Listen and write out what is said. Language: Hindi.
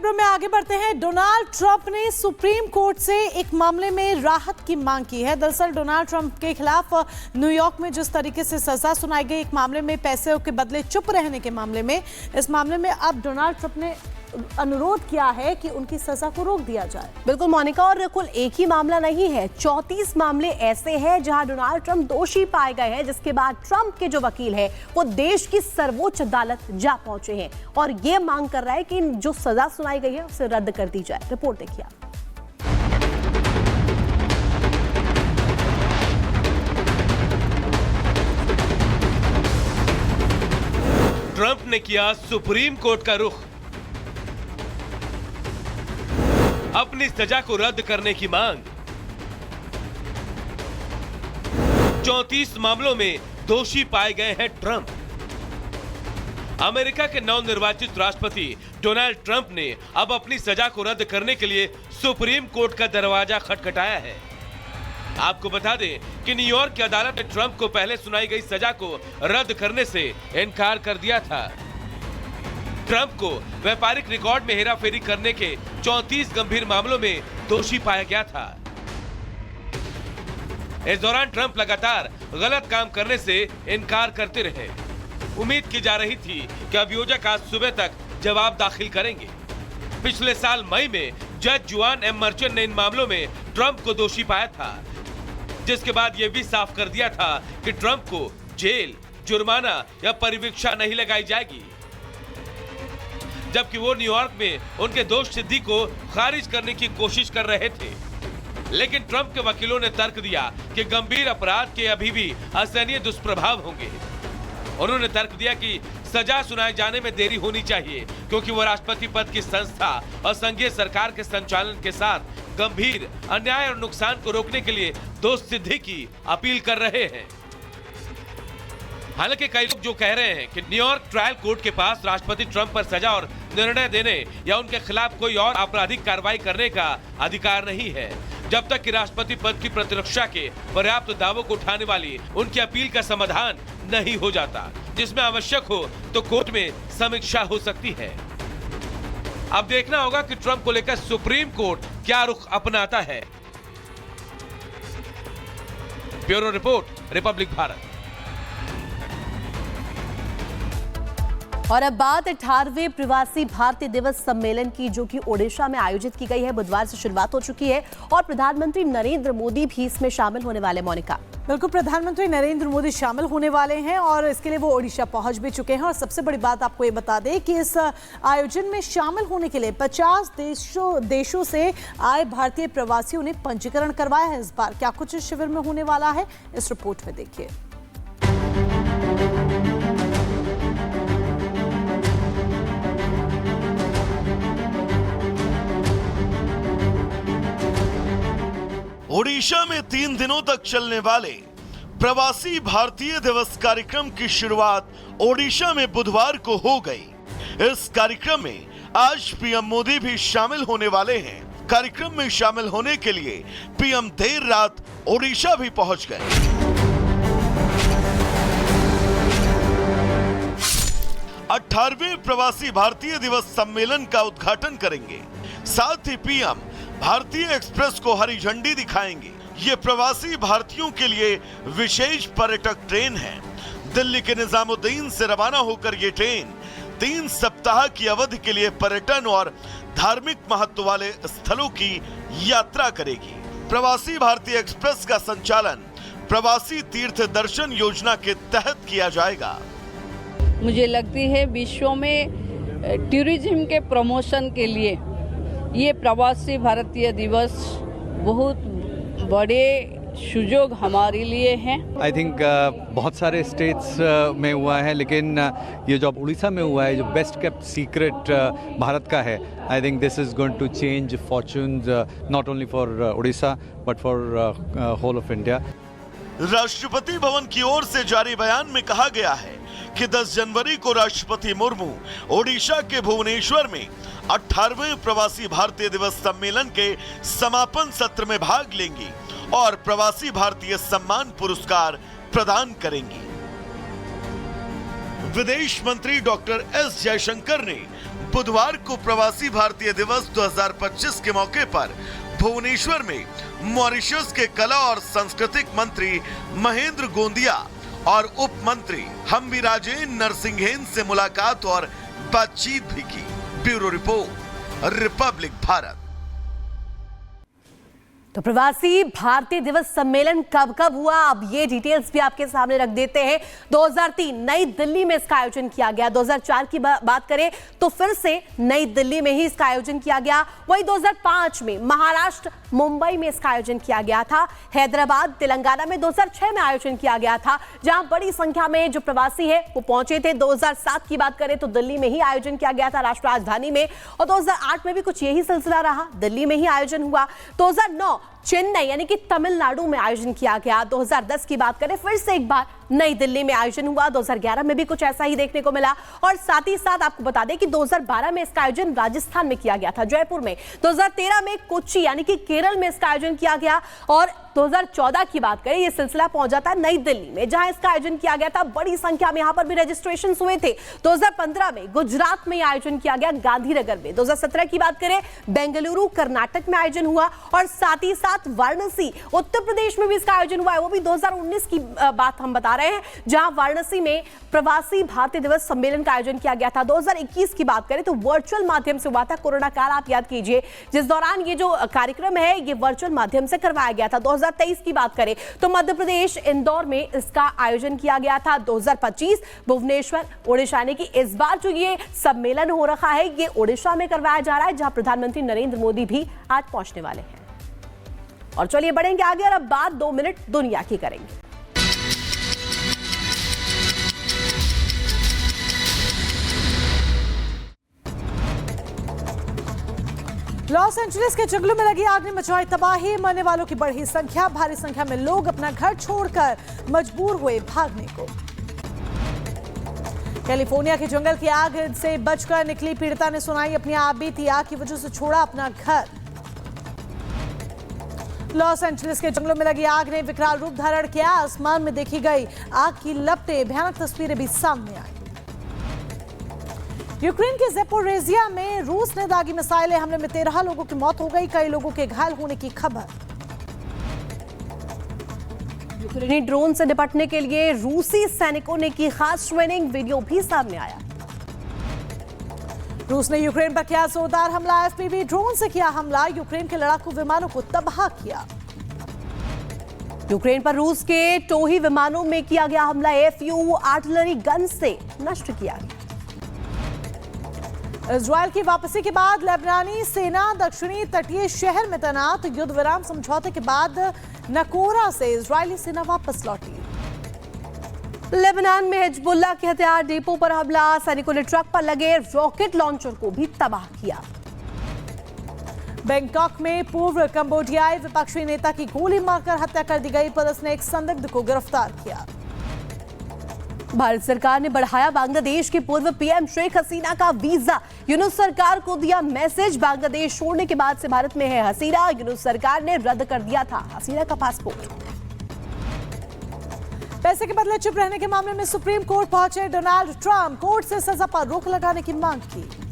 खबरों में आगे बढ़ते हैं। डोनाल्ड ट्रंप ने सुप्रीम कोर्ट से एक मामले में राहत की मांग की है। दरअसल डोनाल्ड ट्रंप के खिलाफ न्यूयॉर्क में जिस तरीके से सजा सुनाई गई, एक मामले में पैसे के बदले चुप रहने के मामले में, इस मामले में अब डोनाल्ड ट्रंप ने अनुरोध किया है कि उनकी सजा को रोक दिया जाए। बिल्कुल मोनिका, और कुल एक ही मामला नहीं है, 34 मामले ऐसे हैं जहां डोनाल्ड ट्रंप दोषी पाए गए हैं, जिसके बाद ट्रंप के जो वकील है वो देश की सर्वोच्च अदालत जा पहुंचे हैं और ये मांग कर रहा है कि जो सजा सुनाई गई है उसे रद्द कर दी जाए। रिपोर्ट देखिए आप। ट्रंप ने किया सुप्रीम कोर्ट का रुख, अपनी सजा को रद्द करने की मांग। 34 मामलों में दोषी पाए गए हैं ट्रंप। अमेरिका के नवनिर्वाचित राष्ट्रपति डोनाल्ड ट्रंप ने अब अपनी सजा को रद्द करने के लिए सुप्रीम कोर्ट का दरवाजा खटखटाया है। आपको बता दें कि न्यूयॉर्क की अदालत ने ट्रंप को पहले सुनाई गई सजा को रद्द करने से इनकार कर दिया था। ट्रंप को व्यापारिक रिकॉर्ड में हेराफेरी करने के 34 गंभीर मामलों में दोषी पाया गया था। इस दौरान ट्रंप लगातार गलत काम करने से इनकार करते रहे। उम्मीद की जा रही थी कि अभियोजक आज सुबह तक जवाब दाखिल करेंगे। पिछले साल मई में जज जुआन एम मर्चेंट ने इन मामलों में ट्रंप को दोषी पाया था, जिसके बाद यह भी साफ कर दिया था कि ट्रंप को जेल, जुर्माना या परिवीक्षा नहीं लगाई जाएगी, जबकि वो न्यूयॉर्क में उनके दोष सिद्धि को खारिज करने की कोशिश कर रहे थे। लेकिन ट्रंप के वकीलों ने तर्क दिया कि गंभीर अपराध के अभी भी असहनीय दुष्प्रभाव होंगे। उन्होंने तर्क दिया कि सजा सुनाए जाने में देरी होनी चाहिए, क्योंकि वो राष्ट्रपति पद की संस्था और संघीय सरकार के संचालन के साथ गंभीर अन्याय और नुकसान को रोकने के लिए दोष सिद्धि की अपील कर रहे हैं। हालांकि कई लोग जो कह रहे हैं कि न्यूयॉर्क ट्रायल कोर्ट के पास राष्ट्रपति ट्रंप पर सजा और निर्णय देने या उनके खिलाफ कोई और आपराधिक कार्रवाई करने का अधिकार नहीं है, जब तक कि राष्ट्रपति पद की प्रतिरक्षा के पर्याप्त दावों को उठाने वाली उनकी अपील का समाधान नहीं हो जाता, जिसमें आवश्यक हो तो कोर्ट में समीक्षा हो सकती है। अब देखना होगा कि ट्रंप को लेकर सुप्रीम कोर्ट क्या रुख अपनाता है। Bureau report, Republic Bharat. और अब बात 18वें प्रवासी भारतीय दिवस सम्मेलन की, जो कि ओडिशा में आयोजित की गई है। बुधवार से शुरुआत हो चुकी है और प्रधानमंत्री नरेंद्र मोदी भी इसमें शामिल होने वाले। मोनिका, बिल्कुल, प्रधानमंत्री नरेंद्र मोदी शामिल होने वाले हैं और इसके लिए वो ओडिशा पहुंच भी चुके हैं। और सबसे बड़ी बात आपको ये बता दें कि इस आयोजन में शामिल होने के लिए 50 देशों से आए भारतीय प्रवासियों ने पंजीकरण करवाया है। इस बार क्या कुछ इस शिविर में होने वाला है, इस रिपोर्ट में देखिए। ओडिशा में 3 दिनों तक चलने वाले प्रवासी भारतीय दिवस कार्यक्रम की शुरुआत ओडिशा में बुधवार को हो गई। इस कार्यक्रम में आज पीएम मोदी भी शामिल होने वाले हैं। कार्यक्रम में शामिल होने के लिए पीएम देर रात ओडिशा भी पहुंच गए। 18वें प्रवासी भारतीय दिवस सम्मेलन का उद्घाटन करेंगे। साथ ही पीएम भारतीय एक्सप्रेस को हरी झंडी दिखाएंगे। ये प्रवासी भारतीयों के लिए विशेष पर्यटक ट्रेन है। दिल्ली के निजामुद्दीन से रवाना होकर ये ट्रेन 3 सप्ताह की अवधि के लिए पर्यटन और धार्मिक महत्व वाले स्थलों की यात्रा करेगी। प्रवासी भारतीय एक्सप्रेस का संचालन प्रवासी तीर्थ दर्शन योजना के तहत किया जाएगा। मुझे लगती है विश्व में टूरिज्म के प्रमोशन के लिए ये प्रवासी भारतीय दिवस बहुत बड़े सुयोग हमारे लिए हैं। आई थिंक बहुत सारे स्टेट्स में हुआ है, लेकिन ये जो उड़ीसा में हुआ है, जो बेस्ट केप्ट सीक्रेट भारत का है, I think this is going to change fortunes not only for Orissa but for whole of India. Rashtrapati Bhavan की ओर से जारी बयान में कहा गया है कि 10 जनवरी को राष्ट्रपति मुर्मू ओडिशा के भुवनेश्वर में 18वें प्रवासी भारतीय दिवस सम्मेलन के समापन सत्र में भाग लेंगी और प्रवासी भारतीय सम्मान पुरस्कार प्रदान करेंगी। विदेश मंत्री डॉक्टर एस जयशंकर ने बुधवार को प्रवासी भारतीय दिवस 2025 के मौके पर भुवनेश्वर में मॉरिशस के कला और सांस्कृतिक मंत्री महेंद्र गोंदिया और उप मंत्री हम्बीराजेन नरसिंघेन से मुलाकात और बातचीत भी की। Bureau report, Republic Bharat. तो प्रवासी भारतीय दिवस सम्मेलन कब कब हुआ, अब ये डिटेल्स भी आपके सामने रख देते हैं। 2003 नई दिल्ली में इसका आयोजन किया गया। 2004 की बात करें तो फिर से नई दिल्ली में ही इसका आयोजन किया गया। वही 2005 में महाराष्ट्र मुंबई में इसका आयोजन किया गया था। हैदराबाद तेलंगाना में 2006 में आयोजन किया गया था, जहां बड़ी संख्या में जो प्रवासी है वो पहुंचे थे। 2007 की बात करें तो दिल्ली में ही आयोजन किया गया था, राष्ट्र राजधानी में। और 2008 में भी कुछ यही सिलसिला रहा, दिल्ली में ही आयोजन हुआ। 2009 चेन्नई यानी कि तमिलनाडु में आयोजन किया गया। 2010 की बात करें फिर से एक बार नई दिल्ली में आयोजन हुआ। 2011 में भी कुछ ऐसा ही देखने को मिला। और साथ ही साथ आपको बता दें कि 2012 में इसका आयोजन राजस्थान में किया गया था, जयपुर में। 2013 में कोच्चि यानी कि केरल में इसका आयोजन किया गया। और 2014 की बात करें, यह सिलसिला पहुंच जाता है नई दिल्ली में, जहां इसका आयोजन किया गया था। बड़ी संख्या में यहां पर भी रजिस्ट्रेशन हुए थे। 2015 में गुजरात में आयोजन किया गया, गांधीनगर में। 2017 की बात करें, बेंगलुरु कर्नाटक में आयोजन हुआ। और साथ ही साथ वाराणसी उत्तर प्रदेश में भी इसका आयोजन हुआ है, वो भी 2019 की बात हम बता रहे हैं, जहां वाराणसी में प्रवासी भारतीय दिवस सम्मेलन का आयोजन किया गया था। 2021 की बात करें तो वर्चुअल माध्यम से हुआ था। कोरोना काल आप याद कीजिए, जिस दौरान ये जो कार्यक्रम है ये वर्चुअल माध्यम से करवाया गया था। 2023 की बात करें तो मध्य प्रदेश इंदौर में इसका आयोजन किया गया था। 2025 भुवनेश्वर उड़ीसा, यानी कि इस बार जो ये सम्मेलन हो रहा है ये उड़ीसा में करवाया जा रहा है, जहां प्रधानमंत्री नरेंद्र मोदी भी आज पहुंचने वाले हैं। और चलिए बढ़ेंगे आगे और अब बात 2 मिनट दुनिया की करेंगे। लॉस एंजलिस के जंगलों में लगी आग ने मचाई तबाही, मरने वालों की बढ़ी संख्या। भारी संख्या में लोग अपना घर छोड़कर मजबूर हुए भागने को। कैलिफोर्निया के जंगल की आग से बचकर निकली पीड़िता ने सुनाई अपनी आप बीती। आग की वजह से छोड़ा अपना घर। लॉस एंजलिस के जंगलों में लगी आग ने विकराल रूप धारण किया। आसमान में देखी गई आग की लपटें, भयानक तस्वीरें भी सामने आई। यूक्रेन के ज़ेपोरिज़िया में रूस ने दागी मिसाइलें हमले में 13 लोगों की मौत हो गई, कई लोगों के घायल होने की खबर। यूक्रेनी ड्रोन से निपटने के लिए रूसी सैनिकों ने की खास ट्रेनिंग, वीडियो भी सामने आया। रूस ने यूक्रेन पर किया जोरदार हमला, एफपीवी ड्रोन से किया हमला, यूक्रेन के लड़ाकू विमानों को तबाह किया। यूक्रेन पर रूस के टोही विमानों में किया गया हमला, एफयू आर्टिलरी गन से नष्ट किया गया। इजरायल की वापसी के बाद लेबनानी सेना दक्षिणी तटीय शहर में तैनात। युद्ध विराम समझौते के बाद नकोरा से इजरायली सेना वापस लौटी। लेबनान में हिजबुल्लाह के हथियार डिपो पर हमला, सैनिकों ने ट्रक पर लगे रॉकेट लॉन्चर को भी तबाह किया। बैंकॉक में पूर्व कंबोडियाई विपक्षी नेता की गोली मारकर हत्या कर दी गई। पुलिस ने एक संदिग्ध को गिरफ्तार किया। भारत सरकार ने बढ़ाया बांग्लादेश के पूर्व पीएम शेख हसीना का वीजा। यूनुस सरकार को दिया मैसेज, बांग्लादेश छोड़ने के बाद से भारत में है हसीना। यूनुस सरकार ने रद्द कर दिया था हसीना का पासपोर्ट। पैसे के बदले चुप रहने के मामले में सुप्रीम कोर्ट पहुंचे डोनाल्ड ट्रंप। कोर्ट से सजा पर रोक लगाने की मांग की।